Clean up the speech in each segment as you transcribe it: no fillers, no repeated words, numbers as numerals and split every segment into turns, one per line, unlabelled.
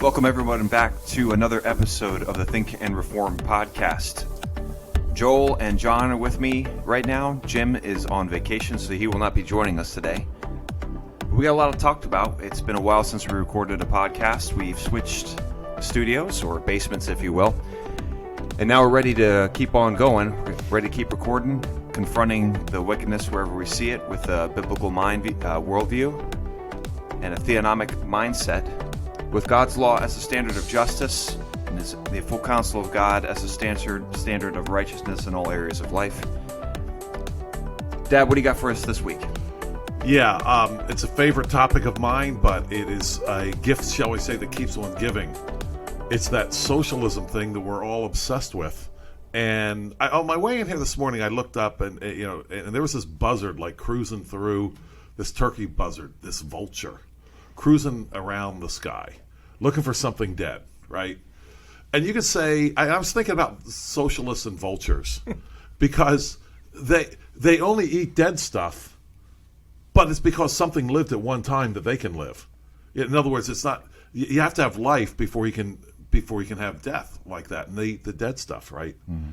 Welcome everyone back to another episode of the Think and Reform podcast. Joel and John are with me right now. Jim is on vacation, so he will not be joining us today. We got a lot to talk about. It's been a while since we recorded a podcast. We've switched studios, or basements if you will. And now we're ready to keep on going, ready to keep recording, confronting the wickedness wherever we see it with a biblical worldview and a theonomic mindset, with God's law as the standard of justice and the full counsel of God as a standard of righteousness in all areas of life. Dad, what do you got for us this week?
Yeah, it's a favorite topic of mine, but it is a gift, shall we say, that keeps on giving. It's that socialism thing that we're all obsessed with. And on my way in here this morning, I looked up and there was this buzzard like cruising through, this turkey buzzard, this vulture, cruising around the sky, looking for something dead, right? And you could say, I was thinking about socialists and vultures because they only eat dead stuff, but it's because something lived at one time that they can live. In other words, it's not, you have to have life before you can have death like that, and they eat the dead stuff, right? Mm-hmm.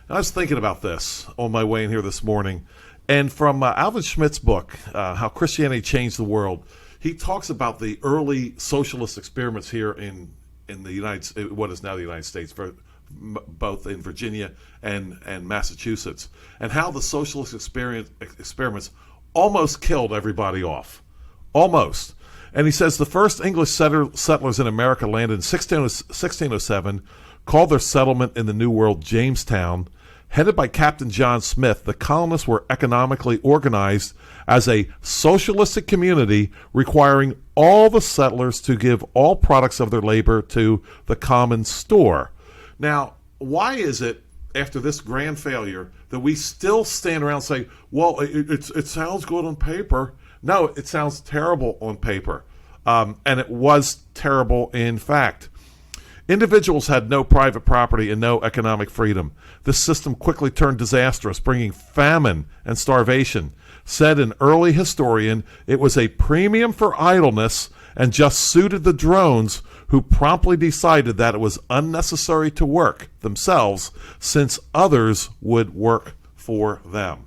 I was thinking about this on my way in here this morning, and from Alvin Schmidt's book, How Christianity Changed the World, he talks about the early socialist experiments here in the what is now the United States, both in Virginia and Massachusetts, and how the socialist experiments almost killed everybody off. Almost. And he says the first English settlers in America landed in 1607, called their settlement in the New World Jamestown. Headed by Captain John Smith, the colonists were economically organized as a socialistic community requiring all the settlers to give all products of their labor to the common store. Now, why is it, after this grand failure, that we still stand around and say, well, it sounds good on paper? No, it sounds terrible on paper. And it was terrible in fact. Individuals had no private property and no economic freedom. This system quickly turned disastrous, bringing famine and starvation. Said an early historian, it was a premium for idleness and just suited the drones, who promptly decided that it was unnecessary to work themselves since others would work for them.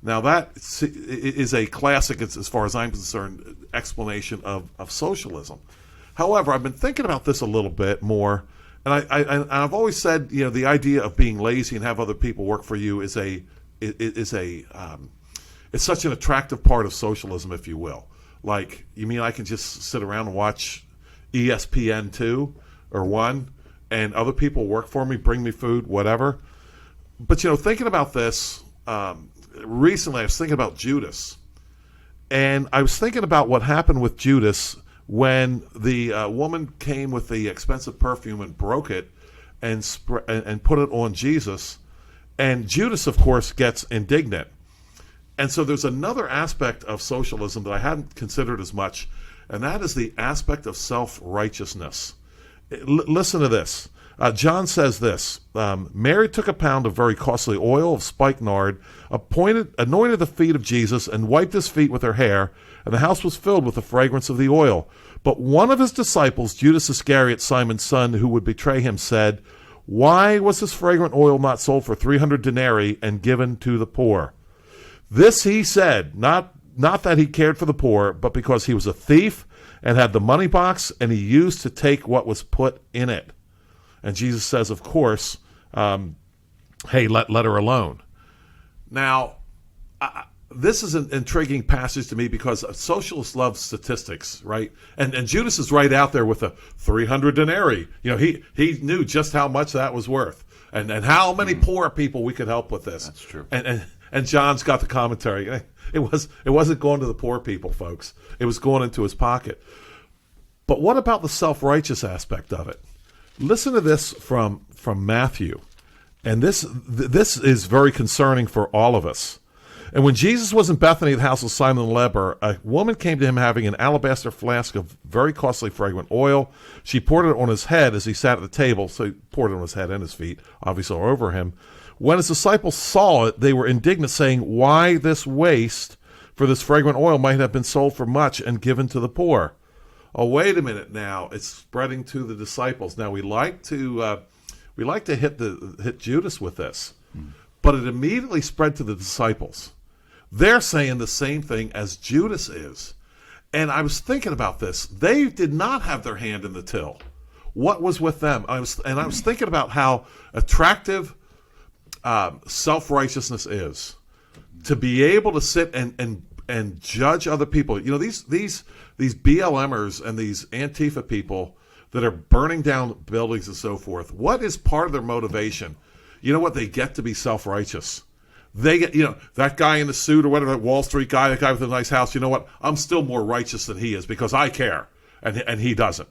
Now that is a classic, as far as I'm concerned, explanation of socialism. However, I've been thinking about this a little bit more, and I've always said, the idea of being lazy and have other people work for you is it's such an attractive part of socialism, if you will. Like, you mean I can just sit around and watch ESPN 2 or 1, and other people work for me, bring me food, whatever? But thinking about this, recently I was thinking about Judas, and I was thinking about what happened with Judas when the woman came with the expensive perfume and broke it and put it on Jesus. And Judas, of course, gets indignant. And so there's another aspect of socialism that I hadn't considered as much, and that is the aspect of self-righteousness. Listen to this. John says this, Mary took a pound of very costly oil of spikenard, anointed the feet of Jesus, and wiped his feet with her hair, and the house was filled with the fragrance of the oil. But one of his disciples, Judas Iscariot, Simon's son, who would betray him, said, "Why was this fragrant oil not sold for 300 denarii and given to the poor?" This he said, not that he cared for the poor, but because he was a thief and had the money box, and he used to take what was put in it. And Jesus says, of course, hey, let her alone. Now, this is an intriguing passage to me because socialists love statistics, right? And Judas is right out there with the 300 denarii. He knew just how much that was worth and how many poor people we could help with this.
That's true.
And John's got the commentary. It wasn't going to the poor people, folks. It was going into his pocket. But what about the self-righteous aspect of it? Listen to this from Matthew. And this is very concerning for all of us. And when Jesus was in Bethany at the house of Simon the leper, a woman came to him having an alabaster flask of very costly fragrant oil. She poured it on his head as he sat at the table. So he poured it on his head and his feet, obviously all over him. When his disciples saw it, they were indignant, saying, "Why this waste? For this fragrant oil might have been sold for much and given to the poor." oh, wait a minute now, it's spreading to the disciples. Now we like to hit Judas with this, but it immediately spread to the disciples. They're saying the same thing as Judas is. And I was thinking about this. They did not have their hand in the till. What was with them? I was thinking about how attractive self-righteousness is. To be able to sit and judge other people. You know, these BLMers and these Antifa people that are burning down buildings and so forth, what is part of their motivation? You know what? They get to be self-righteous. They get, that guy in the suit or whatever, that Wall Street guy, that guy with the nice house, you know what? I'm still more righteous than he is because I care, and he doesn't.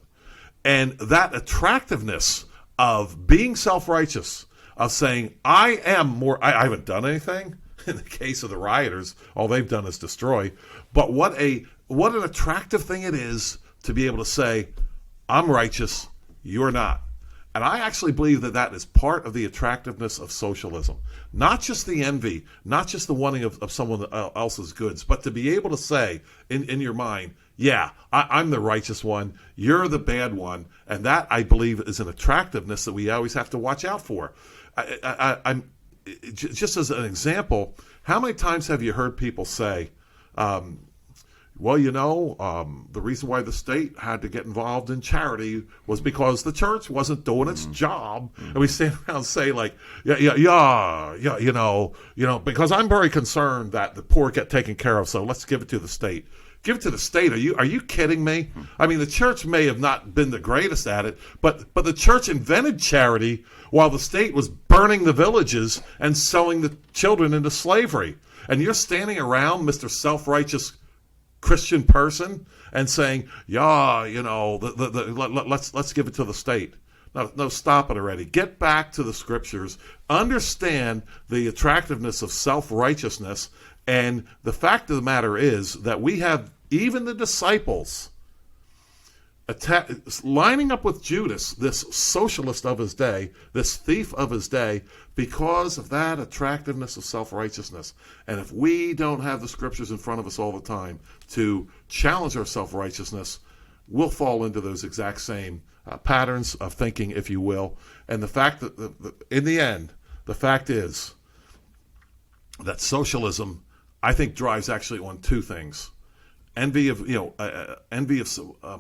And that attractiveness of being self-righteous, of saying, I haven't done anything. In the case of the rioters, all they've done is destroy. But what an attractive thing it is to be able to say, I'm righteous, you're not. And I actually believe that is part of the attractiveness of socialism. Not just the envy, not just the wanting of someone else's goods, but to be able to say in your mind, yeah, I'm the righteous one, you're the bad one. And that, I believe, is an attractiveness that we always have to watch out for. I'm just as an example, how many times have you heard people say, well, the reason why the state had to get involved in charity was because the church wasn't doing its job. And we stand around and say, like, because I'm very concerned that the poor get taken care of, so let's give it to the state. Give it to the state. Are you kidding me? I mean, the church may have not been the greatest at it, but the church invented charity while the state was burning the villages and selling the children into slavery. And you're standing around, Mr. Self-Righteous Christian person, and saying, let's give it to the state. No, stop it already. Get back to the scriptures. Understand the attractiveness of self-righteousness. And the fact of the matter is that we have even the disciples lining up with Judas, this socialist of his day, this thief of his day, because of that attractiveness of self-righteousness. And if we don't have the scriptures in front of us all the time to challenge our self-righteousness, we'll fall into those exact same patterns of thinking, if you will. And the fact that, in the end, the fact is that socialism, I think, drives actually on two things: envy of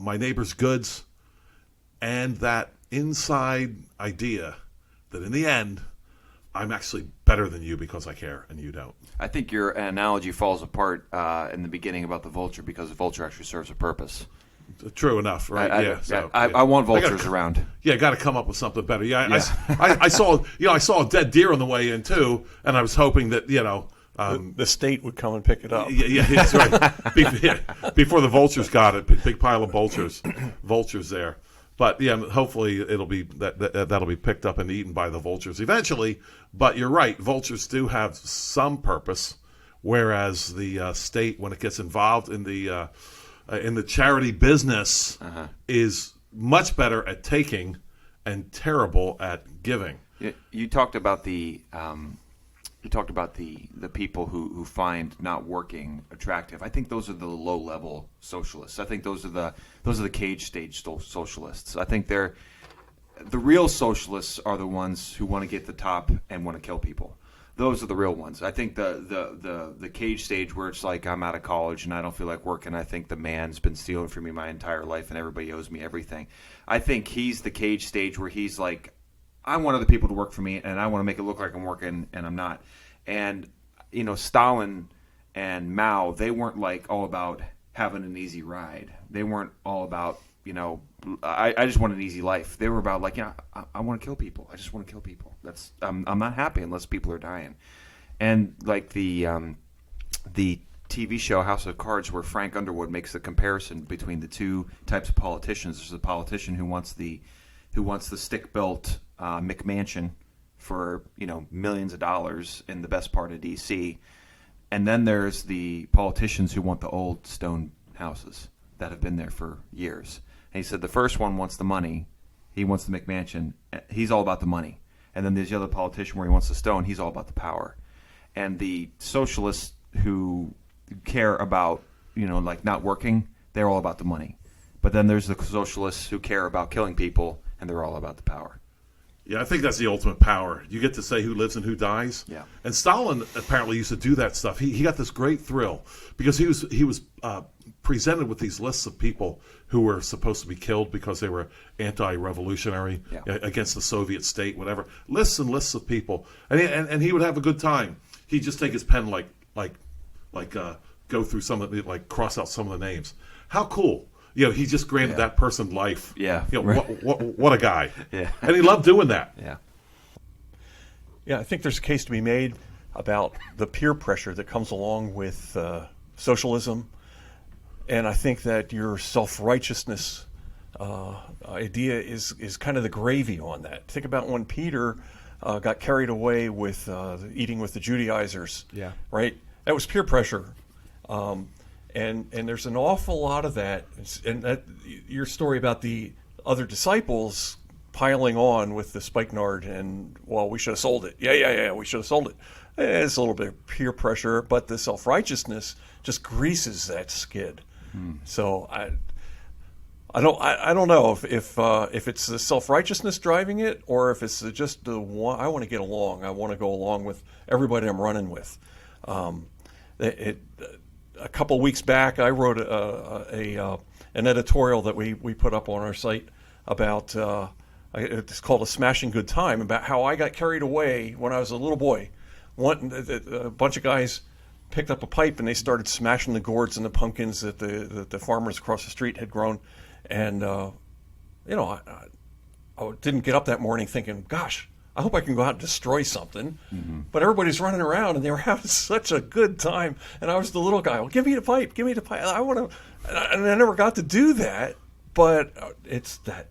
my neighbor's goods, and that inside idea that in the end I'm actually better than you because I care and you don't.
I think your analogy falls apart in the beginning about the vulture, because the vulture actually serves a purpose.
True enough, right?
I want vultures around.
Yeah, got to come up with something better. I saw a dead deer on the way in too, and I was hoping that
the state would come and pick it up.
Yeah, that's right. Before the vultures got it, big pile of vultures there. But yeah, hopefully it'll be that'll be picked up and eaten by the vultures eventually. But you're right, vultures do have some purpose, whereas the state, when it gets involved in the charity business, is much better at taking and terrible at giving.
You talked about the people who find not working attractive. I think those are the low level socialists. I think those are the cage stage socialists. I think the real socialists are the ones who want to get to the top and want to kill people. Those are the real ones. I think the cage stage where it's like, I'm out of college and I don't feel like working. I think the man's been stealing from me my entire life and everybody owes me everything. I think he's the cage stage where he's like, I want other people to work for me and I want to make it look like I'm working and I'm not. And, Stalin and Mao, they weren't like all about having an easy ride. They weren't all about, I just want an easy life. They were about like, I want to kill people. I just want to kill people. I'm not happy unless people are dying. And like the TV show House of Cards, where Frank Underwood makes the comparison between the two types of politicians. There's a politician who wants the stick-built McMansion for millions of dollars in the best part of D.C., and then there's the politicians who want the old stone houses that have been there for years. And he said the first one wants the money, he wants the McMansion, he's all about the money. And then there's the other politician where he wants the stone, he's all about the power. And the socialists who care about like not working, they're all about the money. But then there's the socialists who care about killing people, and they're all about the power.
Yeah, I think that's the ultimate power. You get to say who lives and who dies.
Yeah.
And Stalin apparently used to do that stuff. He got this great thrill because he was presented with these lists of people who were supposed to be killed because they were anti-revolutionary, against the Soviet state, whatever. Lists and lists of people, and he would have a good time. He'd just take his pen go through some of the, cross out some of the names. How cool! He just granted that person life.
Yeah.
What a guy.
Yeah.
And he loved doing that.
Yeah.
Yeah, I think there's a case to be made about the peer pressure that comes along with socialism. And I think that your self-righteousness idea is kind of the gravy on that. Think about when Peter got carried away with eating with the Judaizers.
Yeah.
Right? That was peer pressure. And there's an awful lot of that. And that your story about the other disciples piling on with the spikenard and, well, we should have sold it. Yeah, we should have sold it. It's a little bit of peer pressure, but the self-righteousness just greases that skid. So I don't know if it's the self-righteousness driving it or if it's just the one, I want to get along. I want to go along with everybody I'm running with. A couple weeks back, I wrote an editorial that we put up on our site about it's called A Smashing Good Time, about how I got carried away when I was a little boy. A bunch of guys picked up a pipe and they started smashing the gourds and the pumpkins that the farmers across the street had grown, and I didn't get up that morning thinking, gosh, I hope I can go out and destroy something. Mm-hmm. But everybody's running around and they were having such a good time. And I was the little guy. Well, give me the pipe. I want to. And I never got to do that. But it's that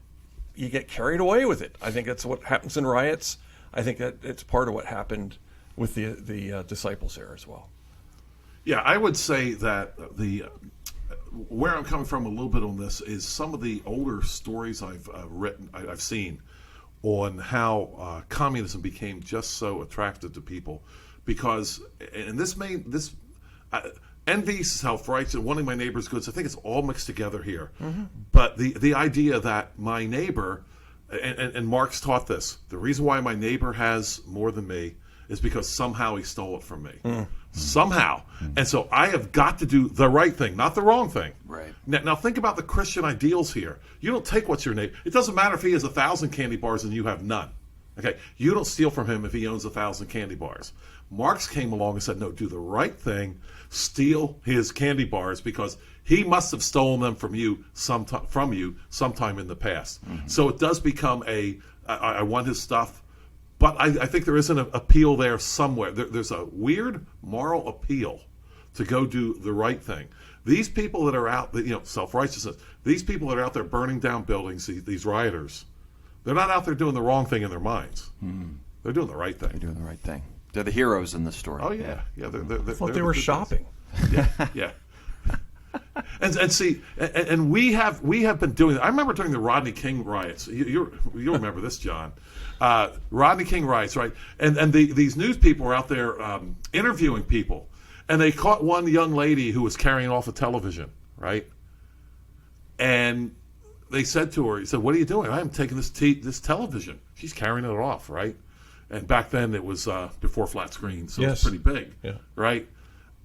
you get carried away with it. I think that's what happens in riots. I think that it's part of what happened with the disciples there as well.
Yeah, I would say that where I'm coming from a little bit on this is some of the older stories I've seen on how communism became just so attractive to people, because envy, self-righteous, wanting my neighbor's goods, I think it's all mixed together here. Mm-hmm. But the idea that my neighbor, and Marx taught this, the reason why my neighbor has more than me is because somehow he stole it from me. Mm-hmm. Somehow. Mm-hmm. And so I have got to do the right thing, not the wrong thing.
Right.
Now think about the Christian ideals here. You don't take what's your neighbor. It doesn't matter if he has 1,000 candy bars and you have none. Okay, you don't steal from him if he owns 1,000 candy bars. Marx came along and said, no, do the right thing, steal his candy bars, because he must have stolen them from you sometime in the past. Mm-hmm. So it does become I want his stuff, but I think there is an appeal there somewhere. There's a weird moral appeal to go do the right thing. These people that are out, self-righteousness, these people that are out there burning down buildings, these rioters, they're not out there doing the wrong thing in their minds. Mm. They're doing the right thing.
They're doing the right thing. They're the heroes in the story.
Oh, yeah. Yeah.
I thought they were shopping.
Yeah. Yeah. And see, and we have been doing that. I remember during the Rodney King riots. You'll remember this, John. Rodney King riots, right? And these news people were out there interviewing people, and they caught one young lady who was carrying off a television, right? And they said to her, he said, "What are you doing?" "I'm taking this television." She's carrying it off, right? And back then it was before flat screen, so
yes.
It's pretty big, right?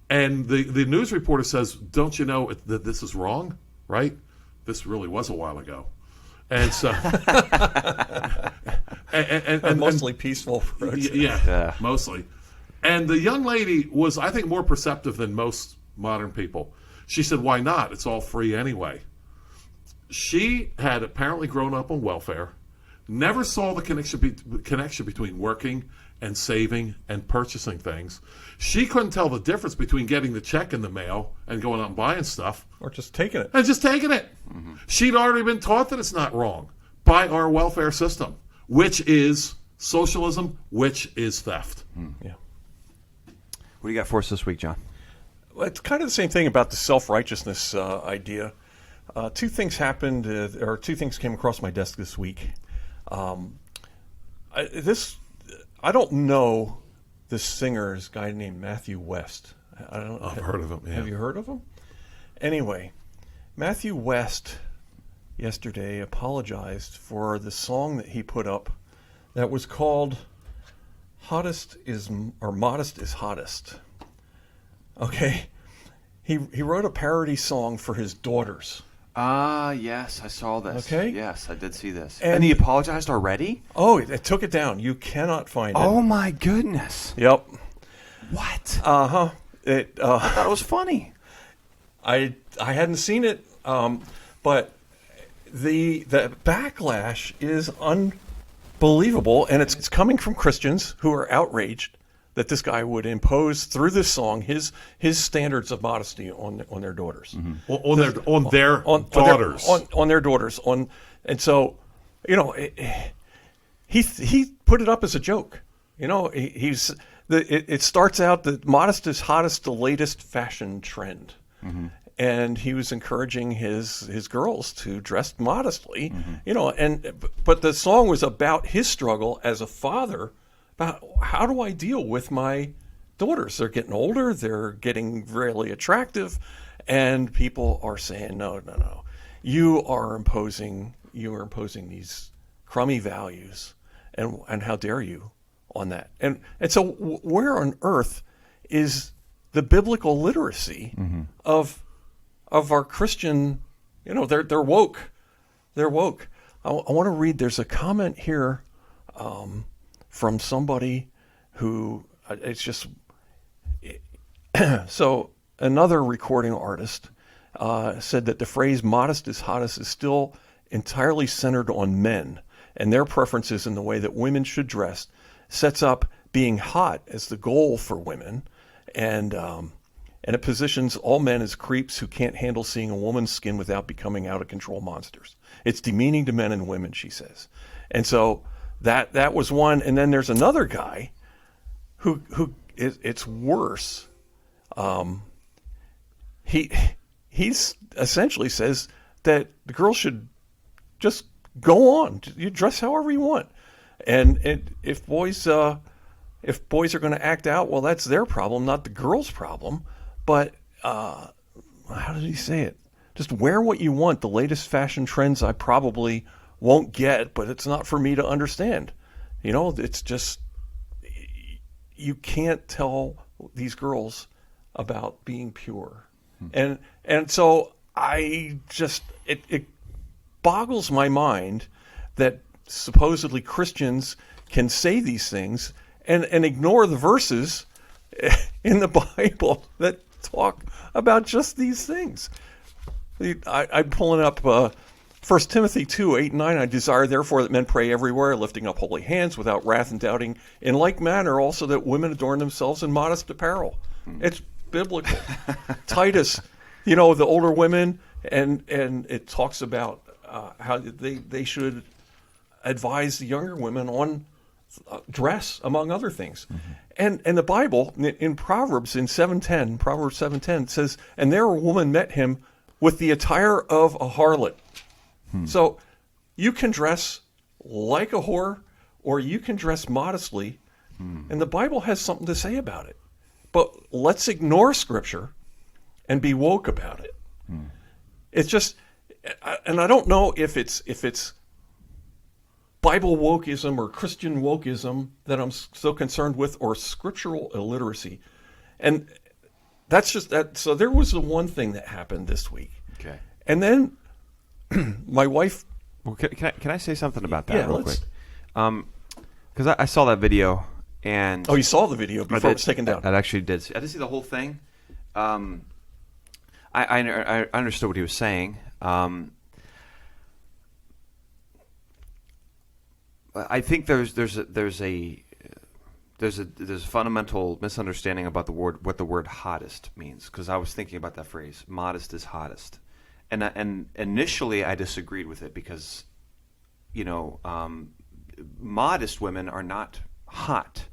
And the news reporter says, "Don't you know that this is wrong, right? This really was a while ago." And so, and
mostly peaceful.
Yeah, mostly. And the young lady was, I think, more perceptive than most modern people. She said, "Why not? It's all free anyway." She had apparently grown up on welfare, never saw the connection between working and saving and purchasing things. She couldn't tell the difference between getting the check in the mail and going out and buying stuff.
Or just taking it.
And just taking it. Mm-hmm. She'd already been taught that it's not wrong by our welfare system, which is socialism, which is theft.
Mm. Yeah.
What do you got for us this week, John?
Well, it's kind of the same thing about the self-righteousness idea. Two things happened, or two things came across my desk this week. I don't know this singer, this guy named Matthew West.
I've heard of him. Yeah.
Have you heard of him? Anyway, Matthew West yesterday apologized for the song that he put up that was called Modest is Hottest. Okay? He wrote a parody song for his daughters.
Yes, I saw this.
Okay.
Yes, I did see this.
And
And he apologized already?
Oh, it took it down. You cannot find it.
Oh my goodness.
Yep.
What?
Uh-huh.
I thought it was funny.
I hadn't seen it, but the backlash is unbelievable, and it's coming from Christians who are outraged that this guy would impose through this song his standards of modesty on their daughters,
On their daughters.
on their daughters. And so, he put it up as a joke. It starts out that modest is hottest, the latest fashion trend. Mm-hmm. And he was encouraging his girls to dress modestly, but the song was about his struggle as a father about how do I deal with my daughters? They're getting older, they're getting really attractive, and people are saying, no, you are imposing these crummy values, and how dare you on that? And so where on earth is the biblical literacy of our Christian? They're woke. They're woke. I want to read. There's a comment here from somebody who it's just so another recording artist said that the phrase "modest is hottest" is still entirely centered on men and their preferences in the way that women should dress, sets up being hot as the goal for women, and it positions all men as creeps who can't handle seeing a woman's skin without becoming out-of-control monsters. It's demeaning to men and women, she says. And so that was one. And then there's another guy who it's worse. He's essentially says that the girl should just go on. You dress however you want. And if boys are going to act out, well, that's their problem, not the girl's problem. But how did he say it? Just wear what you want. The latest fashion trends I probably won't get, but it's not for me to understand. It's just you can't tell these girls about being pure. And so it boggles my mind that supposedly Christians can say these things and ignore the verses in the Bible that talk about just these things. I'm pulling up 1 Timothy 2:8-9. I desire therefore that men pray everywhere, lifting up holy hands without wrath and doubting. In like manner also that women adorn themselves in modest apparel. It's biblical. Titus, the older women, and it talks about how they should advise the younger women on dress, among other things. And the Bible, in Proverbs 7:10, says, and there a woman met him with the attire of a harlot. So you can dress like a whore, or you can dress modestly, and the Bible has something to say about it. But let's ignore Scripture and be woke about it. It's just, and I don't know if it's Bible wokeism or Christian wokeism that I'm so concerned with, or scriptural illiteracy. And that's just that. So there was the one thing that happened this week.
Okay.
And then my wife.
Well, can I say something about that real quick? Because I saw that video and.
Oh, you saw the video before it was taken down.
I actually did. I did see the whole thing. I understood what he was saying. I think there's a fundamental misunderstanding about what the word hottest means, because I was thinking about that phrase, modest is hottest, and initially I disagreed with it because, modest women are not hot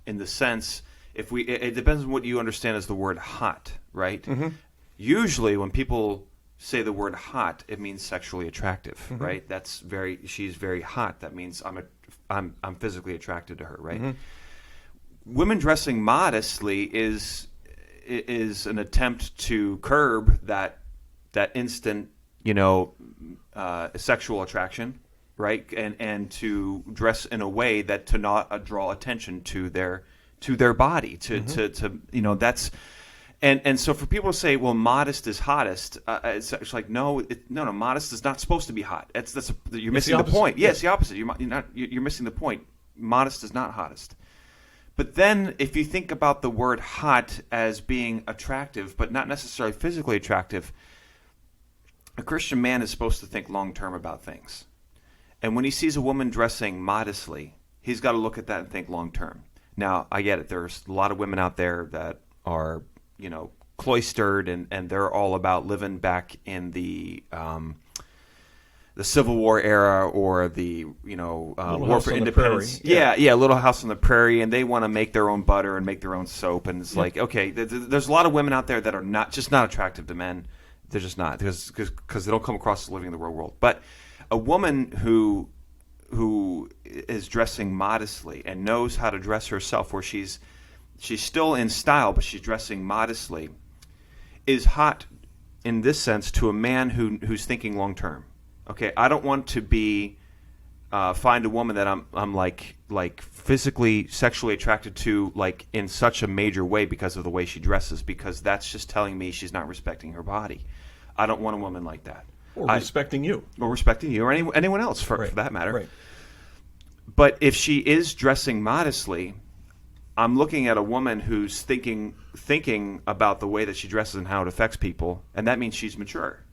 in the sense it depends on what you understand as the word hot, right? Mm-hmm. Usually when people say the word hot, it means sexually attractive, right? She's very hot. That means I'm physically attracted to her, right? Mm-hmm. Women dressing modestly is an attempt to curb that instant, sexual attraction, right? And to dress in a way that to not draw attention to their body, to that's. And so for people to say, well, modest is hottest, it's like no, modest is not supposed to be hot. You're missing the point. Yeah, it's the opposite. You're missing the point. Modest is not hottest. But then if you think about the word hot as being attractive, but not necessarily physically attractive, a Christian man is supposed to think long term about things. And when he sees a woman dressing modestly, he's got to look at that and think long term. Now, I get it. There's a lot of women out there that are cloistered, and they're all about living back in the Civil War era or the War for Independence. Yeah, Little House on the Prairie, and they want to make their own butter and make their own soap, and it's like, okay, there's a lot of women out there that are not attractive to men. They're just not because they don't come across as living in the real world. But a woman who is dressing modestly and knows how to dress herself, where she's still in style, but she's dressing modestly, is hot in this sense to a man who's thinking long term. Okay, I don't want to find a woman that I'm like physically, sexually attracted to, like in such a major way because of the way she dresses, because that's just telling me she's not respecting her body. I don't want a woman like that.
Or respecting you.
Or respecting you, or anyone else for that matter.
Right.
But if she is dressing modestly, I'm looking at a woman who's thinking about the way that she dresses and how it affects people, and that means she's mature.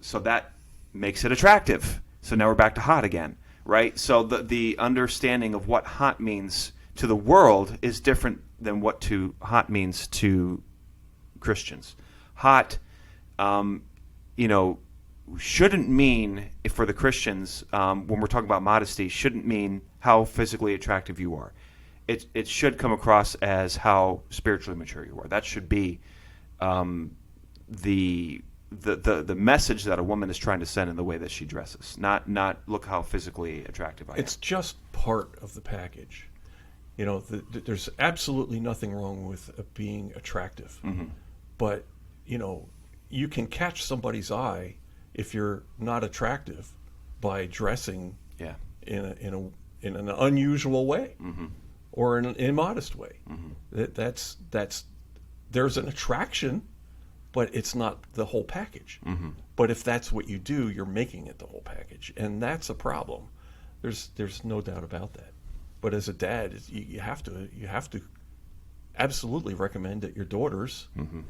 So that makes it attractive. So now we're back to hot again, right? So the understanding of what hot means to the world is different than what hot means to Christians. Hot, shouldn't mean, for the Christians, when we're talking about modesty, shouldn't mean how physically attractive you are. It should come across as how spiritually mature you are. That should be the message that a woman is trying to send in the way that she dresses. Not look how physically attractive I am.
It's just part of the package. There's absolutely nothing wrong with being attractive, but you can catch somebody's eye if you're not attractive by dressing in an unusual way. Or in an immodest way. That's there's an attraction, but it's not the whole package. But if that's what you do, you're making it the whole package, and that's a problem. There's no doubt about that. But as a dad, you have to absolutely recommend that your daughters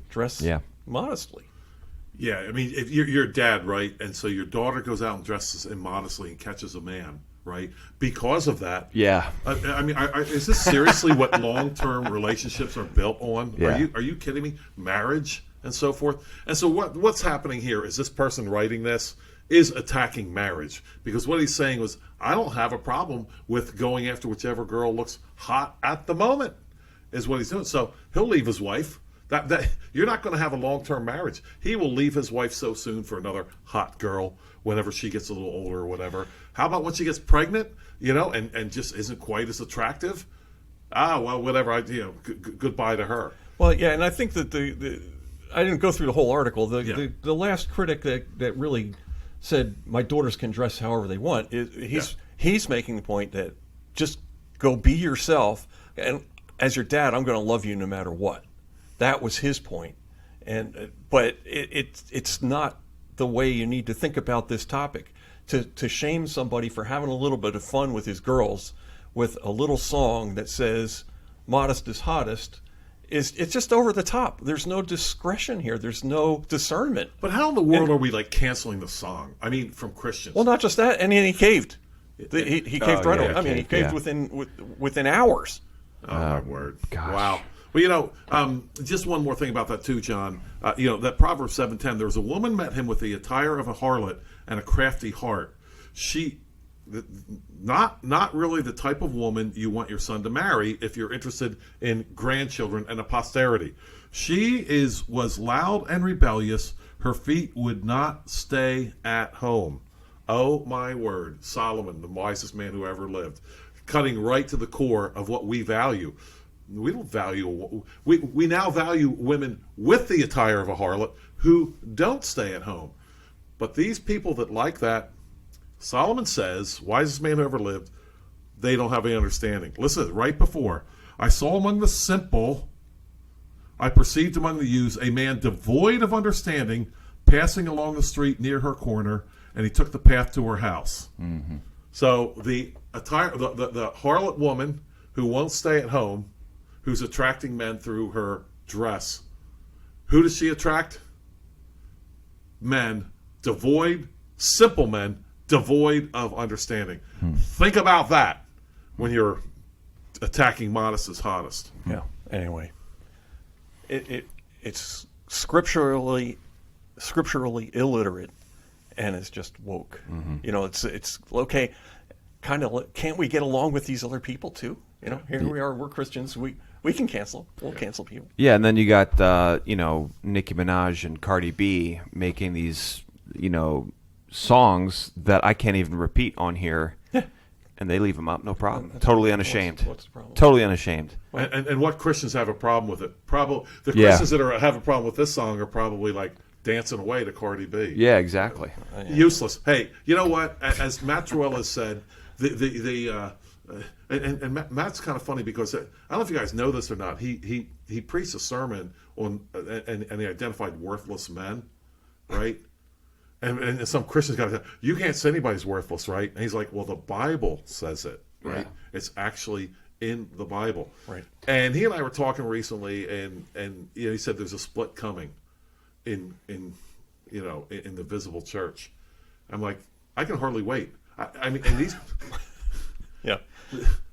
dress modestly.
Yeah, I mean, if you're a dad, right, and so your daughter goes out and dresses immodestly and catches a man, right? Because of that, I mean, is this seriously what long-term relationships are built on?
Yeah.
Are you kidding me? Marriage and so forth. And so what's happening here is this person writing this is attacking marriage, because what he's saying was, I don't have a problem with going after whichever girl looks hot at the moment, is what he's doing. So he'll leave his wife. That you're not going to have a long-term marriage. He will leave his wife so soon for another hot girl whenever she gets a little older or whatever. How about when she gets pregnant, and just isn't quite as attractive? Well, whatever. Goodbye to her.
Well, yeah, and I think that I didn't go through the whole article. The last critic that really said my daughters can dress however they want, he's making the point that just go be yourself, and as your dad, I'm going to love you no matter what. That was his point, but it's not the way you need to think about this topic. To shame somebody for having a little bit of fun with his girls with a little song that says "modest is hottest" it's just over the top. There's no discretion here. There's no discernment.
But how in the world are we canceling the song? I mean, from Christians.
Well, not just that, and then he caved. He caved right away. I mean, he caved within hours.
Oh my word!
Gosh.
Wow. Well, just one more thing about that too, John. That Proverbs 7:10. There was a woman met him with the attire of a harlot and a crafty heart. She, not really the type of woman you want your son to marry if you're interested in grandchildren and a posterity. She was loud and rebellious. Her feet would not stay at home. Oh my word! Solomon, the wisest man who ever lived, cutting right to the core of what we value. We don't value. We now value women with the attire of a harlot who don't stay at home. But these people that like that, Solomon says, wisest man who ever lived, they don't have any understanding. Listen, right before, I saw among the simple, I perceived among the youths a man devoid of understanding passing along the street near her corner, and he took the path to her house. Mm-hmm. So the harlot woman who won't stay at home, who's attracting men through her dress, who does she attract? Men simple men, devoid of understanding. Think about that when you're attacking modest hottest.
Yeah. Anyway, it's scripturally illiterate, and it's just woke. Mm-hmm. You know, it's okay. Kind of, can't we get along with these other people too? You know, here we are. We're Christians. We can cancel. We'll cancel people.
Yeah, and then you got Nicki Minaj and Cardi B making these songs that I can't even repeat on here. Yeah. And they leave them up, no problem. Totally unashamed.
What's the problem?
Totally unashamed.
And what Christians have a problem with it? Probably the Christians that have a problem with this song are probably like dancing away to Cardi B.
Yeah, exactly.
Useless. Hey, you know what? As Matt Terrell has said, and Matt's kind of funny because I don't know if you guys know this or not. He preached a sermon on and he identified worthless men, right? And some Christians got to say, you can't say anybody's worthless, right? And he's like, well, the Bible says it, right? Yeah. It's actually in the Bible,
right?
And he and I were talking recently, and he said there's a split coming in the visible church. I'm like, I can hardly wait. I mean, and these,
yeah,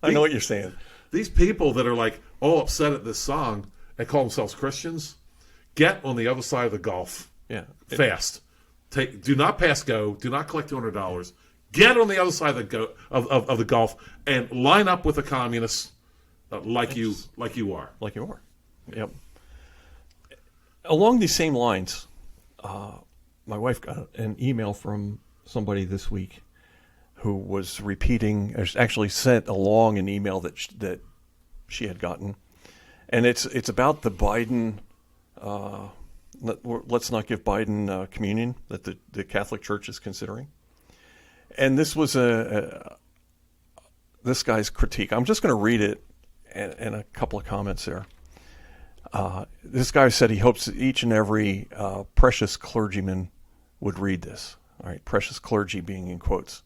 I know what you're saying.
These people that are like all upset at this song and call themselves Christians, get on the other side of the gulf, fast. Do not pass go. Do not collect $200. Get on the other side of the gulf and line up with the communists like you are.
Like you are. Yep. Along these same lines, my wife got an email from somebody this week who was repeating, actually sent along an email that she had gotten, and it's about the Biden. Let's not give Biden communion that the Catholic Church is considering. And this was this guy's critique. I'm just going to read it and a couple of comments there. This guy said he hopes that each and every precious clergyman would read this. All right, precious clergy being in quotes.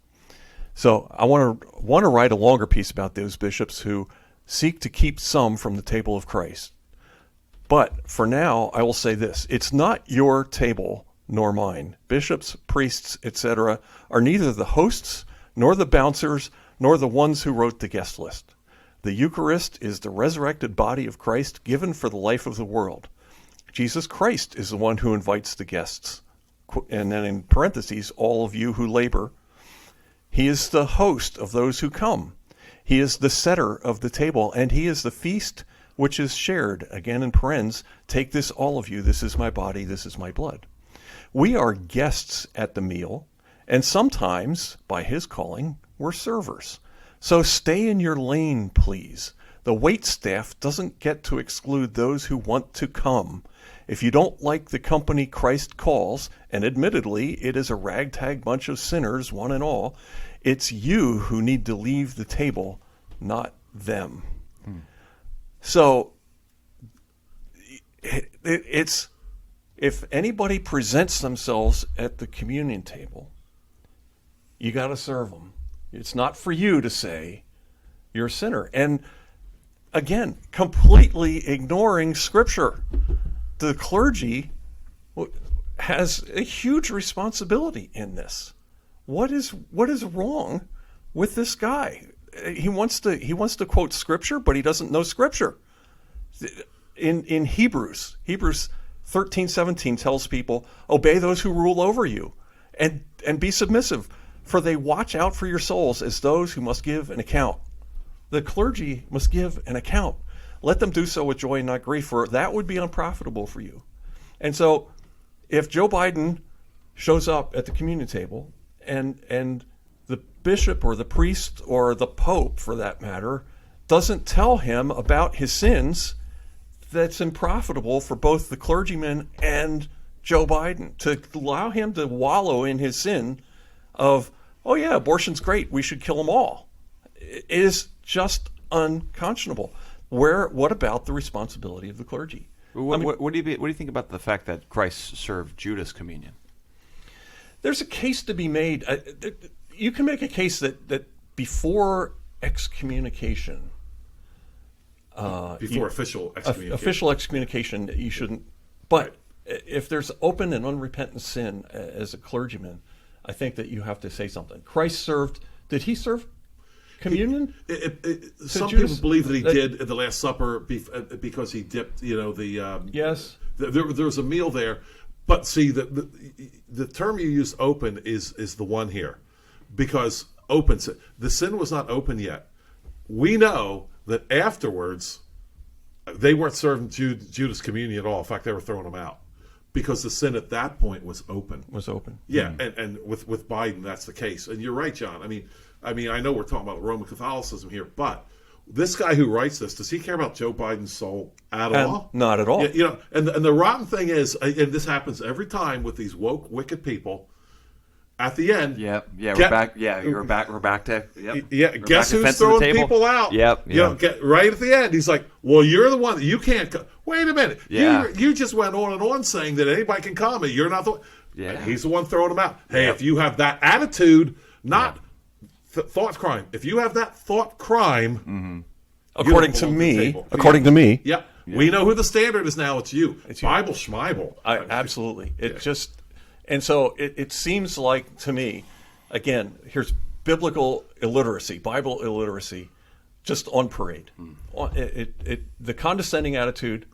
So I want to write a longer piece about those bishops who seek to keep some from the table of Christ. But for now, I will say this. It's not your table nor mine. Bishops, priests, etc. are neither the hosts, nor the bouncers, nor the ones who wrote the guest list. The Eucharist is the resurrected body of Christ given for the life of the world. Jesus Christ is the one who invites the guests. And then in parentheses, all of you who labor. He is the host of those who come. He is the setter of the table, and he is the feast which is shared. Again in parens, take this all of you, this is my body, this is my blood. We are guests at the meal, and sometimes, by his calling, we're servers. So stay in your lane, please. The waitstaff doesn't get to exclude those who want to come. If you don't like the company Christ calls, and admittedly it is a ragtag bunch of sinners, one and all, it's you who need to leave the table, not them. So it's, if anybody presents themselves at the communion table, you got to serve them. It's not for you to say you're a sinner. And again, completely ignoring Scripture. The clergy has a huge responsibility in this. What is wrong with this guy? He wants to quote Scripture, but he doesn't know Scripture. In Hebrews 13:17 tells people, obey those who rule over you, and be submissive, for they watch out for your souls as those who must give an account. The clergy must give an account. Let them do so with joy and not grief, for that would be unprofitable for you. And so if Joe Biden shows up at the communion table and the bishop or the priest or the pope, for that matter, doesn't tell him about his sins, that's unprofitable for both the clergyman and Joe Biden, to allow him to wallow in his sin of, oh yeah, abortion's great, we should kill them all, is just unconscionable. What about the responsibility of the clergy?
What do you think about the fact that Christ served Judas communion?
There's a case to be made. You can make a case that before excommunication,
official excommunication,
official excommunication, you shouldn't. But if there's open and unrepentant sin as a clergyman, I think that you have to say something. Christ served. Did he serve communion?
Some people believe that he did at the Last Supper because he dipped,
Yes.
There was a meal there, but see the term you use, open, is the one here, because open, the sin was not open yet. We know that afterwards they weren't serving Judas communion at all. In fact, they were throwing him out because the sin at that point was open. Yeah, and with Biden, that's the case. And you're right, John. I mean, I know we're talking about Roman Catholicism here, but this guy who writes this, does he care about Joe Biden's soul at all?
Not at all.
Yeah, and the rotten thing is, and this happens every time with these woke, wicked people. At the end,
we're back. Yeah, we're back to.
Guess who's throwing people out? Get right at the end. He's like, "Well, you're the one that you can't." Wait a minute.
Yeah.
You just went on and on saying that anybody can come, and you're not the one. Yeah. He's the one throwing them out. Hey, if you have that attitude, not thought crime. If you have that thought crime,
according to me,
we know who the standard is now. It's you. It's Bible schmibel.
Absolutely. It just. And so it seems like to me, again, here's biblical illiteracy, Bible illiteracy, just on parade. The condescending attitude,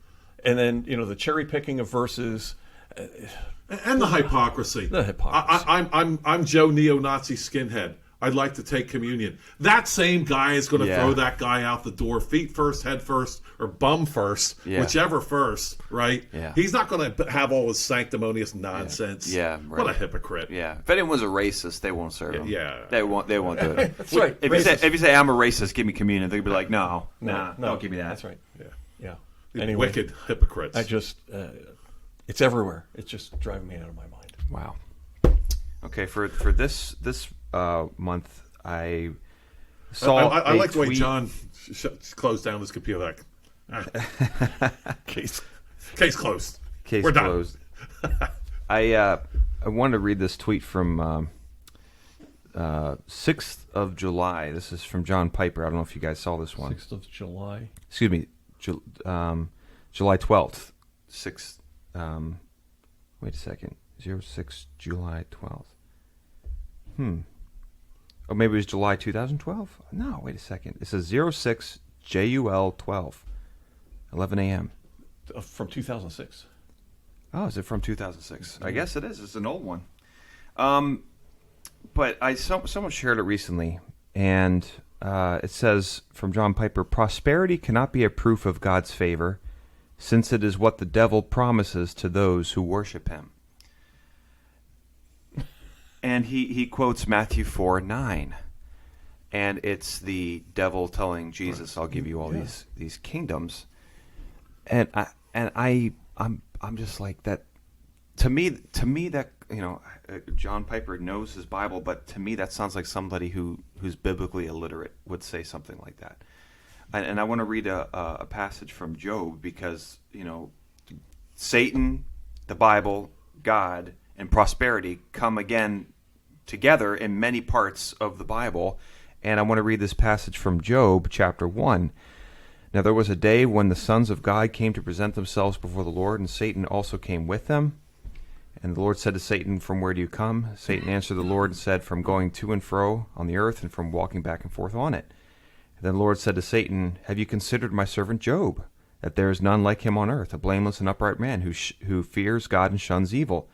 and then the cherry picking of verses,
and the hypocrisy. I'm Joe neo-Nazi skinhead. I'd like to take communion. That same guy is going to throw that guy out the door, feet first, head first, or bum first, whichever first, right?
Yeah.
He's not going to have all his sanctimonious nonsense.
Yeah, right.
What a hypocrite.
Yeah. If anyone's a racist, they won't serve him.
Yeah.
They won't do it.
That's right.
If you say I'm a racist, give me communion, they'll be like, no, don't give me that.
That's right.
Yeah.
Anyway,
wicked hypocrites.
It's everywhere. It's just driving me out of my mind.
Wow. Okay, for this month, I saw.
I like the way John closed down his computer. Case closed.
Case
We're
closed.
Done.
I wanted to read this tweet from 6th of July. This is from John Piper. I don't know if you guys saw this one.
6th of July.
Excuse me, July 12th. 6th. Wait a second. 06 July 12th. Oh, maybe it was July 2012? No, wait a second. It says 06 JUL 12, 11 a.m.
From 2006.
Oh, is it from 2006? I guess it is. It's an old one. But someone shared it recently, and it says from John Piper, prosperity cannot be a proof of God's favor, since it is what the devil promises to those who worship him. And he quotes Matthew 4:9, and it's the devil telling Jesus, "I'll give you all these kingdoms," and I'm just like that. To me that John Piper knows his Bible, but to me that sounds like somebody who's biblically illiterate would say something like that. And I want to read a passage from Job because Satan, the Bible, God, and prosperity come again together in many parts of the Bible. And I want to read this passage from Job chapter 1. Now there was a day when the sons of God came to present themselves before the Lord, and Satan also came with them. And the Lord said to Satan, "From where do you come?" Satan answered the Lord and said, "From going to and fro on the earth, and from walking back and forth on it." And then the Lord said to Satan, "Have you considered my servant Job, that there is none like him on earth, a blameless and upright man who fears God and shuns evil?"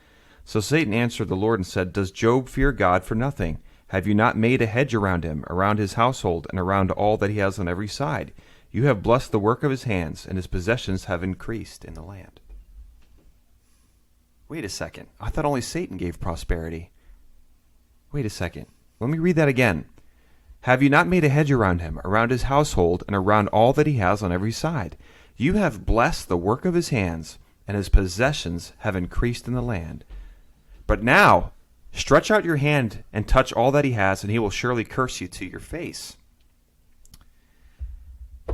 So Satan answered the Lord and said, "Does Job fear God for nothing? Have you not made a hedge around him, around his household, and around all that he has on every side? You have blessed the work of his hands, and his possessions have increased in the land." Wait a second. I thought only Satan gave prosperity. Wait a second. Let me read that again. "Have you not made a hedge around him, around his household, and around all that he has on every side? You have blessed the work of his hands, and his possessions have increased in the land. But now, stretch out your hand and touch all that he has, and he will surely curse you to your face.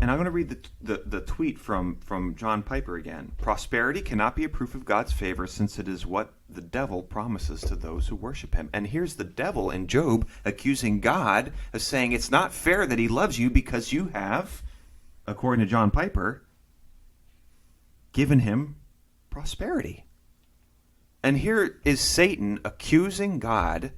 And I'm going to read the tweet from John Piper again. Prosperity cannot be a proof of God's favor, since it is what the devil promises to those who worship him. And here's the devil in Job accusing God of saying it's not fair that he loves you because you have, according to John Piper, given him prosperity. And here is Satan accusing God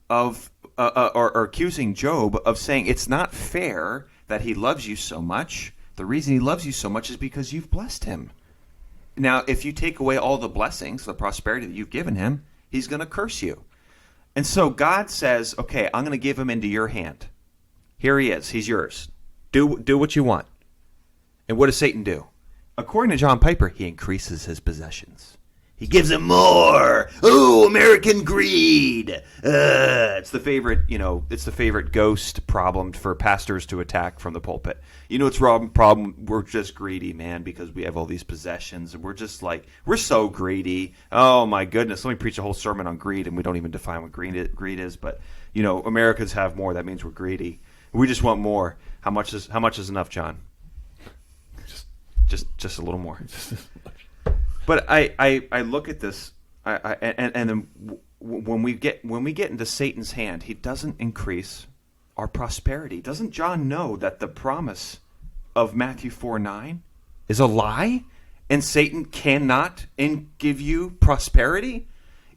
of, or accusing Job of saying it's not fair that he loves you so much. The reason he loves you so much is because you've blessed him. Now, if you take away all the blessings, the prosperity that you've given him, he's going to curse you. And so God says, okay, I'm going to give him into your hand. Here he is. He's yours. Do what you want. And what does Satan do? According to John Piper, he increases his possessions. He gives him more. Oh, American greed. It's the favorite ghost problem for pastors to attack from the pulpit. You know, it's wrong problem. We're just greedy, man, because we have all these possessions, and we're just like, we're so greedy. Oh my goodness. Let me preach a whole sermon on greed, and we don't even define what greed is. But you know, Americans have more. That means we're greedy. We just want more. How much is enough, John? Just a little more. But I look at this, and then when we get into Satan's hand, he doesn't increase our prosperity. Doesn't John know that the promise of Matthew 4:9 is a lie, and Satan cannot give you prosperity?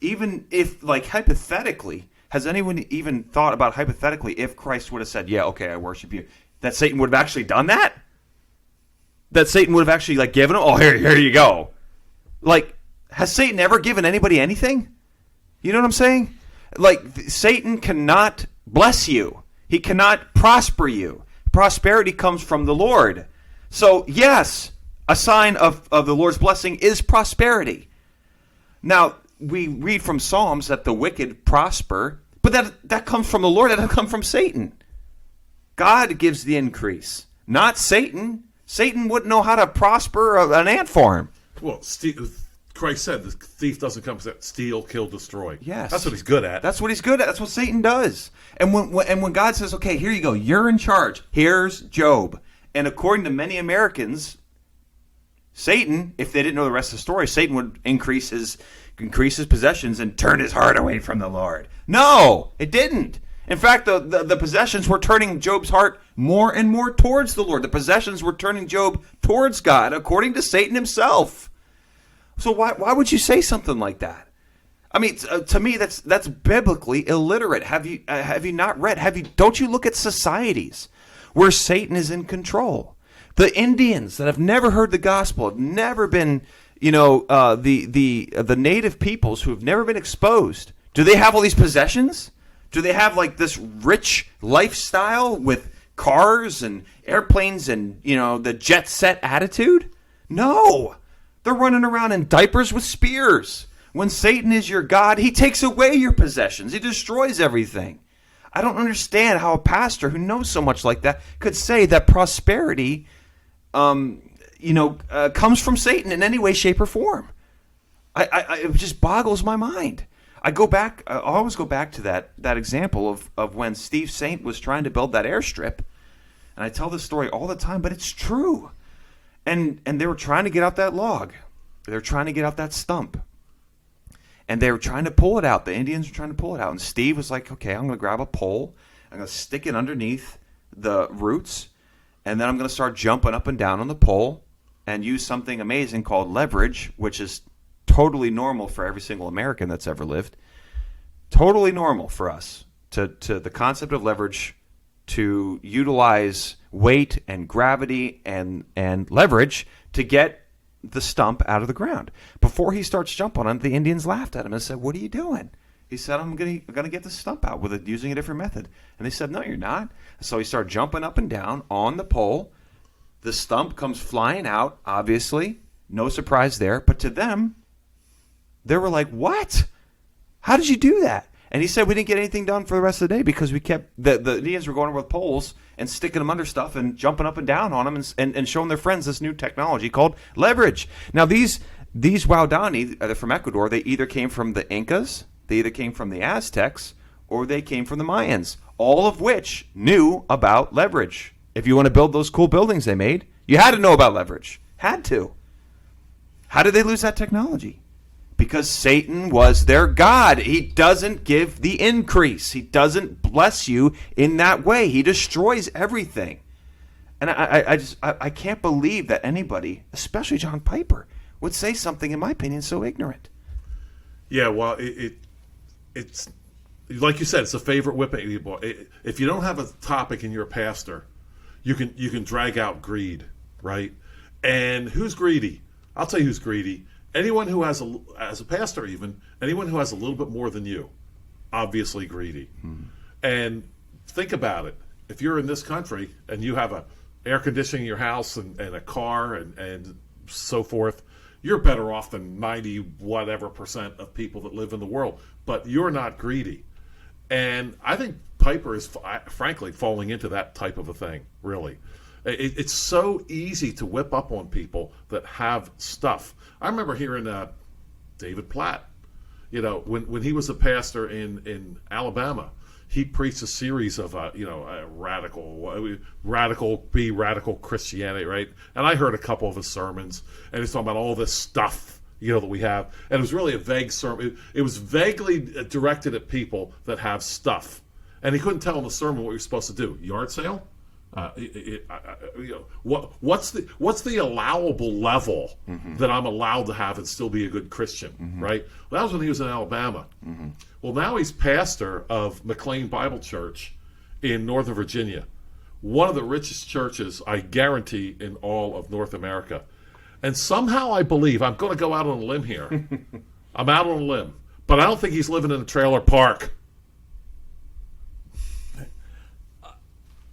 Even if, like, hypothetically, has anyone even thought about hypothetically if Christ would have said, "Yeah, okay, I worship you," that Satan would have actually done that? That Satan would have actually like given him, "Oh, here you go." Like, has Satan ever given anybody anything? You know what I'm saying? Like, Satan cannot bless you. He cannot prosper you. Prosperity comes from the Lord. So, yes, a sign of the Lord's blessing is prosperity. Now, we read from Psalms that the wicked prosper, but that comes from the Lord. That doesn't come from Satan. God gives the increase, not Satan. Satan wouldn't know how to prosper an ant farm.
Well, Christ said the thief doesn't come to steal, kill, destroy.
Yes.
That's what he's good at.
That's what he's good at. That's what Satan does. And when God says, okay, here you go, you're in charge. Here's Job. And according to many Americans, Satan, if they didn't know the rest of the story, Satan would increase his possessions and turn his heart away from the Lord. No, it didn't. In fact, the possessions were turning Job's heart more and more towards the Lord. The possessions were turning Job towards God, according to Satan himself. So why would you say something like that? I mean, to me, that's biblically illiterate. Have you not read? Don't you look at societies where Satan is in control? The Indians that have never heard the gospel, have never been, the native peoples who have never been exposed. Do they have all these possessions? Do they have like this rich lifestyle with cars and airplanes and, the jet set attitude? No. They're running around in diapers with spears. When Satan is your God, he takes away your possessions. He destroys everything. I don't understand how a pastor who knows so much like that could say that prosperity, comes from Satan in any way, shape, or form. It just boggles my mind. I always go back to that example of when Steve Saint was trying to build that airstrip. And I tell this story all the time, but it's true. And they were trying to get out that log. They were trying to get out that stump. And they were trying to pull it out. The Indians were trying to pull it out. And Steve was like, okay, I'm going to grab a pole. I'm going to stick it underneath the roots. And then I'm going to start jumping up and down on the pole and use something amazing called leverage, which is totally normal for every single American that's ever lived. Totally normal for us to the concept of leverage, to utilize weight and gravity and leverage to get the stump out of the ground. Before he starts jumping on it, the Indians laughed at him and said, "What are you doing?" He said, I'm going to get the stump out using a different method. And they said, "No, you're not." So he started jumping up and down on the pole. The stump comes flying out, obviously. No surprise there. But to them, they were like, "What? How did you do that?" And he said, "We didn't get anything done for the rest of the day because we kept the Indians were going over with poles and sticking them under stuff and jumping up and down on them and showing their friends this new technology called leverage." Now, these these Waodani, they're from Ecuador, they either came from the Incas, they either came from the Aztecs, or they came from the Mayans, all of which knew about leverage. If you want to build those cool buildings they made, you had to know about leverage. Had to. How did they lose that technology? Because Satan was their god. He doesn't give the increase. He doesn't bless you in that way. He destroys everything. And I can't believe that anybody, especially John Piper, would say something, in my opinion, so ignorant.
Yeah, well, it's like you said, it's a favorite whipping. If you don't have a topic and you're a pastor, you can drag out greed, right? And who's greedy? I'll tell you who's greedy. Anyone who has as a pastor, even anyone who has a little bit more than you, obviously greedy. And think about it. If you're in this country and you have a air conditioning in your house and a car and so forth, you're better off than 90 whatever percent of people that live in the world. But you're not greedy. And I think Piper is, frankly, falling into that type of a thing, really. It's so easy to whip up on people that have stuff. I remember hearing David Platt, when he was a pastor in Alabama, he preached a series of radical Christianity, right? And I heard a couple of his sermons, and he's talking about all this stuff, that we have. And it was really a vague sermon. It was vaguely directed at people that have stuff. And he couldn't tell in the sermon what you're supposed to do. Yard sale? What's the allowable level that I'm allowed to have and still be a good Christian, right? Well, that was when he was in Alabama. Well, now he's pastor of McLean Bible Church in Northern Virginia, one of the richest churches, I guarantee, in all of North America. And somehow I believe, I'm going to go out on a limb here. I'm out on a limb, but I don't think he's living in a trailer park.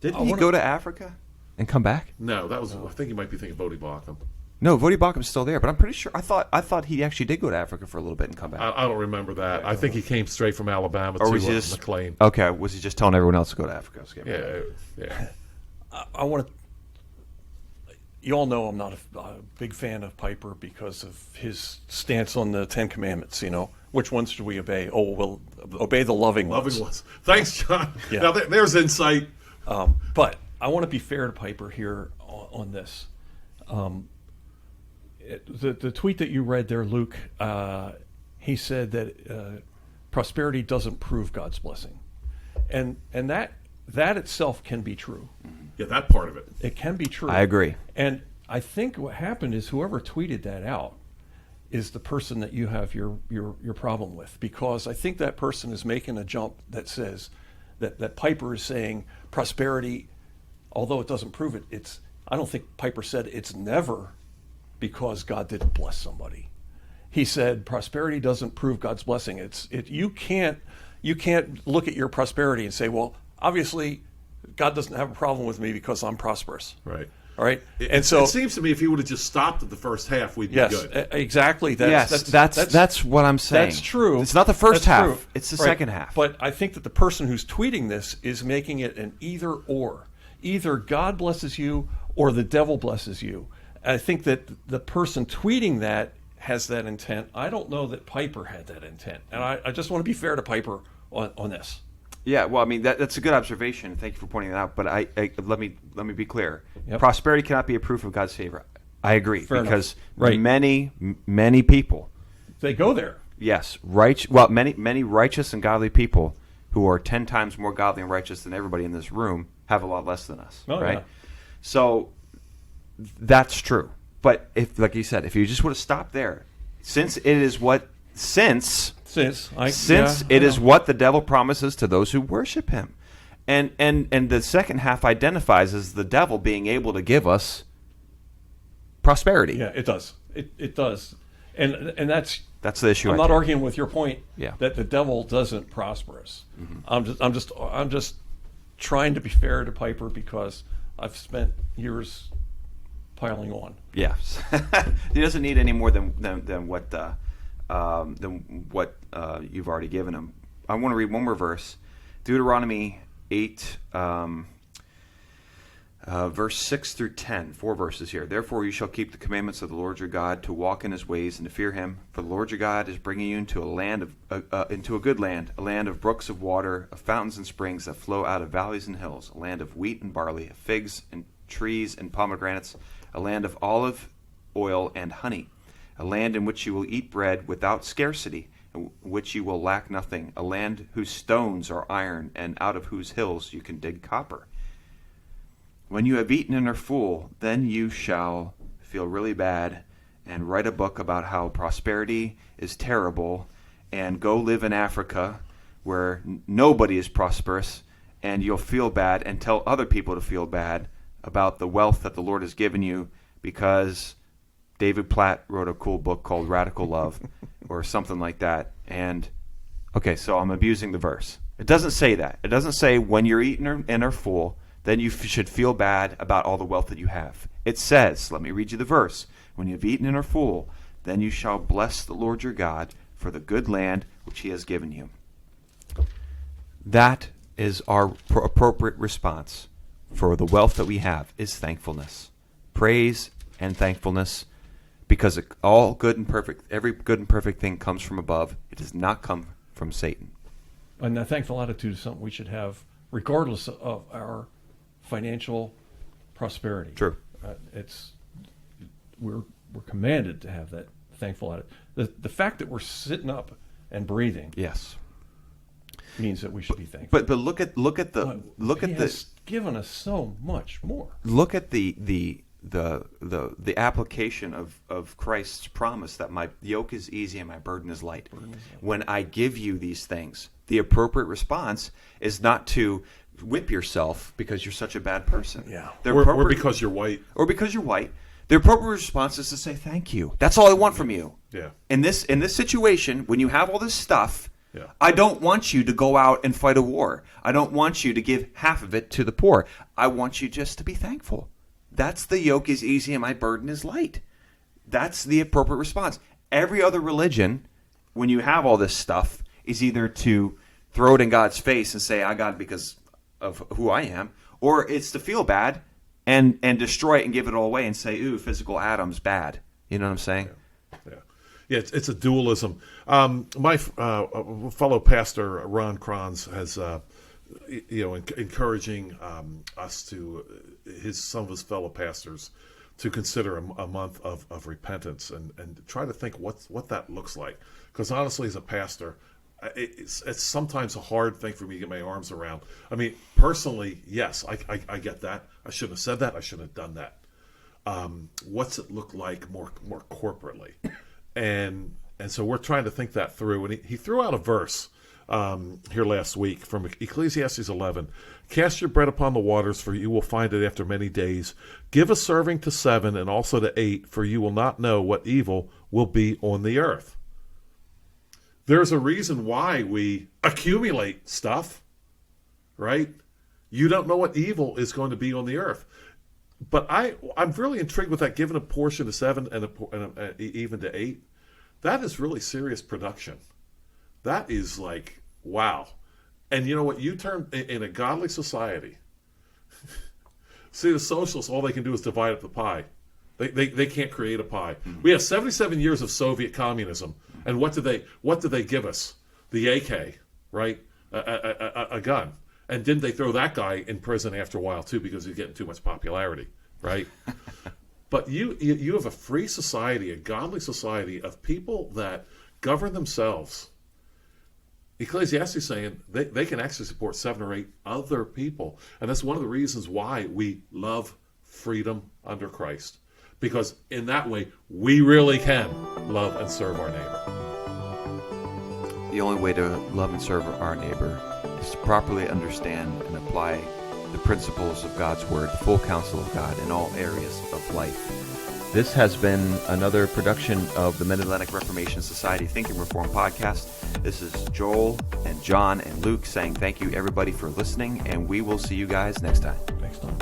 Didn't he go to Africa and come back?
No, that was. I think you might be thinking Bodie Bacham.
No, Bodie Bachman's still there, but I'm pretty sure. I thought he actually did go to Africa for a little bit and come back.
I don't remember that. I think he came straight from Alabama to McLean.
Okay, was he just telling everyone else to go to Africa?
Yeah.
I want to. You all know I'm not a big fan of Piper because of his stance on the Ten Commandments. Which ones should we obey? Oh, we'll obey the loving ones.
Thanks, John.
Yeah.
Now there's insight.
But I want to be fair to Piper here on this. The tweet that you read there, Luke, he said that prosperity doesn't prove God's blessing, and that itself can be true.
Yeah, that part of it.
It can be true.
I agree.
And I think what happened is whoever tweeted that out is the person that you have your problem with, because I think that person is making a jump that says that Piper is saying prosperity, although it doesn't prove it, I don't think Piper said it's never because God didn't bless somebody. He said prosperity doesn't prove God's blessing. You can't look at your prosperity and say, well, obviously God doesn't have a problem with me because I'm prosperous.
Right.
All right.
It seems to me if he would have just stopped at the first half, we'd be good.
Yes, exactly.
That's what I'm saying.
That's true.
It's not the first half.
True.
It's the second half.
But I think that the person who's tweeting this is making it an either or. Either God blesses you or the devil blesses you. I think that the person tweeting that has that intent. I don't know that Piper had that intent. And I just want to be fair to Piper on this.
Yeah, well, I mean that's a good observation. Thank you for pointing that out. But let me be clear.
Yep.
Prosperity cannot be a proof of God's favor. I agree.
Fair
because
enough. Right.
many people,
they go there.
Yes, many righteous and godly people who are 10 times more godly and righteous than everybody in this room have a lot less than us.
Oh,
right?
Yeah.
So that's true. But if, like you said, if you just would have stopped there, since it is what what the devil promises to those who worship him. And the second half identifies as the devil being able to give us prosperity.
Yeah, it does. It does. And that's
the issue.
I'm not arguing with your point
Yeah.
that the devil doesn't prosper us. I'm just trying to be fair to Piper because I've spent years piling on.
Yes. He doesn't need any more than what you've already given him. I want to read one more verse. Deuteronomy 8, Verse 6 through 10, 4 verses here. Therefore you shall keep the commandments of the Lord your God, to walk in his ways and to fear him. For the Lord your God is bringing you into into a good land, a land of brooks of water, of fountains and springs that flow out of valleys and hills, a land of wheat and barley, of figs and trees and pomegranates, a land of olive oil and honey, a land in which you will eat bread without scarcity, in which you will lack nothing, a land whose stones are iron, and out of whose hills you can dig copper. When you have eaten and are full, then you shall feel really bad and write a book about how prosperity is terrible, and go live in Africa where nobody is prosperous, and you'll feel bad and tell other people to feel bad about the wealth that the Lord has given you, because David Platt wrote a cool book called Radical Love or something like that. And okay, so I'm abusing the verse. It doesn't say that. It doesn't say when you're eaten and are full, then you should feel bad about all the wealth that you have. It says, let me read you the verse. When you have eaten and are full, then you shall bless the Lord your God for the good land which he has given you. That is our appropriate response for the wealth that we have, is thankfulness. Praise and thankfulness, because all good and perfect, every good and perfect thing comes from above. It does not come from Satan.
And a thankful attitude is something we should have regardless of our financial prosperity.
True.
We're commanded to have that thankful attitude. The fact that we're sitting up and breathing,
yes,
means that we should be thankful.
But look at
He has given us so much more.
Look at the application of Christ's promise that my yoke is easy and my burden is light. When I give you these things, the appropriate response is not to whip yourself because you're such a bad person.
Yeah.
Or
because you're white.
Or because you're white. The appropriate response is to say thank you. That's all I want from you.
Yeah.
In this situation, when you have all this stuff,
yeah.
I don't want you to go out and fight a war. I don't want you to give half of it to the poor. I want you just to be thankful. That's the yoke is easy and my burden is light. That's the appropriate response. Every other religion, when you have all this stuff, is either to throw it in God's face and say, I got it because of who I am, or it's to feel bad and destroy it and give it all away and say, ooh, physical Adam's bad. You know what I'm saying?
Yeah, it's a dualism. My fellow pastor, Ron Kranz, has encouraging us to some of his fellow pastors to consider a month of repentance and try to think what that looks like. Because honestly, as a pastor, it's sometimes a hard thing for me to get my arms around. I mean, personally, yes, I get that. I shouldn't have said that. I shouldn't have done that. What's it look like more corporately? And so we're trying to think that through. And he threw out a verse here last week from Ecclesiastes 11. Cast your bread upon the waters, for you will find it after many days. Give a serving to 7 and also to 8, for you will not know what evil will be on the earth. There's a reason why we accumulate stuff, right? You don't know what evil is going to be on the earth. But I'm really intrigued with that, giving a portion to 7 and even to 8. That is really serious production. That is like, wow. And you know what? You turn in a godly society. See, the socialists, all they can do is divide up the pie. They can't create a pie. Mm-hmm. We have 77 years of Soviet communism, and what did they give us? The AK, right? A gun. And didn't they throw that guy in prison after a while too because he's getting too much popularity, right? But you have a free society, a godly society of people that govern themselves. Ecclesiastes is saying they can actually support 7 or 8 other people. And that's one of the reasons why we love freedom under Christ. Because in that way, we really can love and serve our neighbor.
The only way to love and serve our neighbor is to properly understand and apply the principles of God's Word, the full counsel of God in all areas of life. This has been another production of the Mid-Atlantic Reformation Society Think and Reform podcast. This is Joel and John and Luke saying thank you everybody for listening, and we will see you guys next time.
Next time.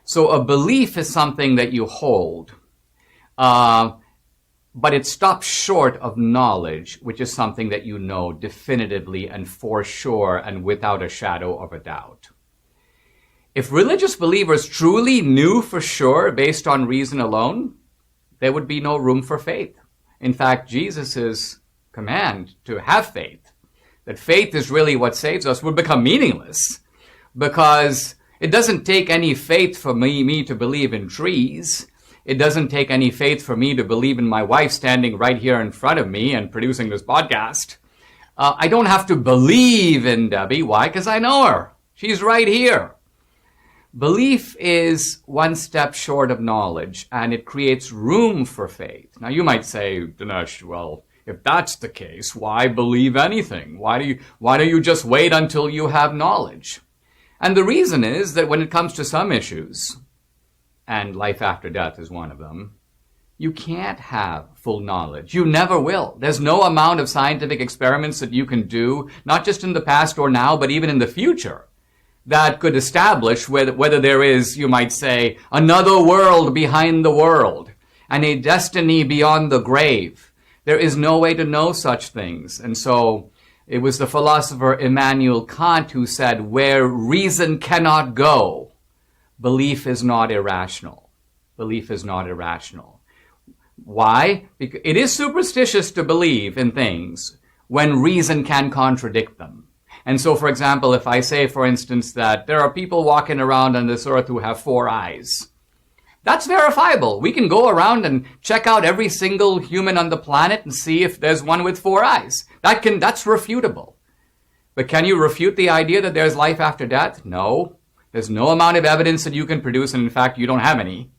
So a belief is something that you hold, but it stops short of knowledge, which is something that you know definitively and for sure and without a shadow of a doubt. If religious believers truly knew for sure based on reason alone, there would be no room for faith. In fact, Jesus' command to have faith, that faith is really what saves us, would become meaningless, because it doesn't take any faith for me to believe in trees. It doesn't take any faith for me to believe in my wife standing right here in front of me and producing this podcast. I don't have to believe in Debbie. Why? Because I know her. She's right here. Belief is one step short of knowledge, and it creates room for faith. Now, you might say, Dinesh, well, if that's the case, why believe anything? Why don't you just wait until you have knowledge? And the reason is that when it comes to some issues, and life after death is one of them, you can't have full knowledge. You never will. There's no amount of scientific experiments that you can do, not just in the past or now, but even in the future, that could establish whether there is, you might say, another world behind the world and a destiny beyond the grave. There is no way to know such things. And so it was the philosopher Immanuel Kant who said, where reason cannot go, belief is not irrational. Belief is not irrational. Why? Because it is superstitious to believe in things when reason can contradict them. And so, for example, if I say, for instance, that there are people walking around on this earth who have 4 eyes, that's verifiable. We can go around and check out every single human on the planet and see if there's one with 4 eyes. That's refutable. But can you refute the idea that there's life after death? No. There's no amount of evidence that you can produce, and in fact, you don't have any.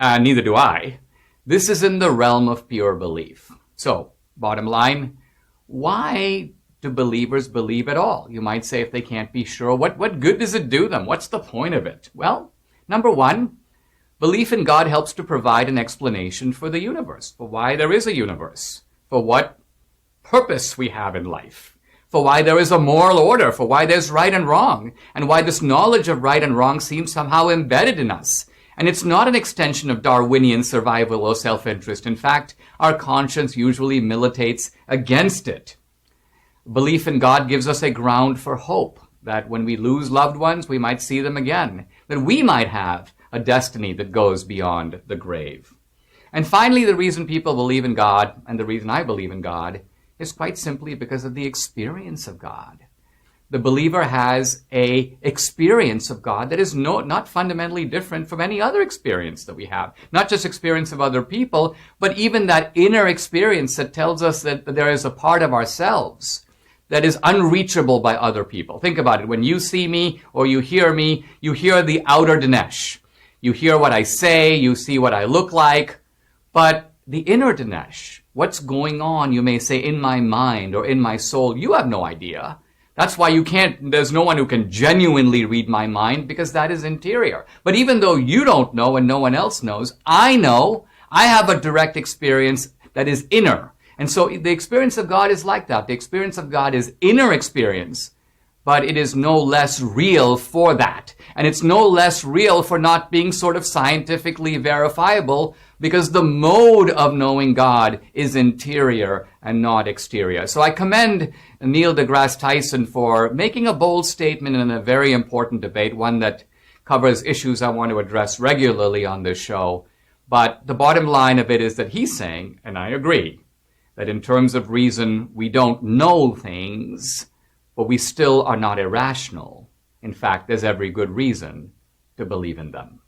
Neither do I. This is in the realm of pure belief. So, bottom line, why do believers believe at all? You might say, if they can't be sure, what good does it do them? What's the point of it? Well, number one, belief in God helps to provide an explanation for the universe, for why there is a universe, for what purpose we have in life, for why there is a moral order, for why there's right and wrong, and why this knowledge of right and wrong seems somehow embedded in us. And it's not an extension of Darwinian survival or self-interest. In fact, our conscience usually militates against it. Belief in God gives us a ground for hope that when we lose loved ones, we might see them again, that we might have a destiny that goes beyond the grave. And finally, the reason people believe in God, and the reason I believe in God, is quite simply because of the experience of God. The believer has an experience of God that is not fundamentally different from any other experience that we have. Not just experience of other people, but even that inner experience that tells us that there is a part of ourselves that is unreachable by other people. Think about it. When you see me or you hear the outer Dinesh. You hear what I say, you see what I look like, but the inner Dinesh, what's going on, you may say, in my mind or in my soul, you have no idea. That's why there's no one who can genuinely read my mind, because that is interior. But even though you don't know and no one else knows, I know. I have a direct experience that is inner. And so the experience of God is like that. The experience of God is inner experience, but it is no less real for that. And it's no less real for not being sort of scientifically verifiable, because the mode of knowing God is interior and not exterior. So I commend Neil deGrasse Tyson for making a bold statement in a very important debate, one that covers issues I want to address regularly on this show. But the bottom line of it is that he's saying, and I agree, that in terms of reason, we don't know things, but we still are not irrational. In fact, there's every good reason to believe in them.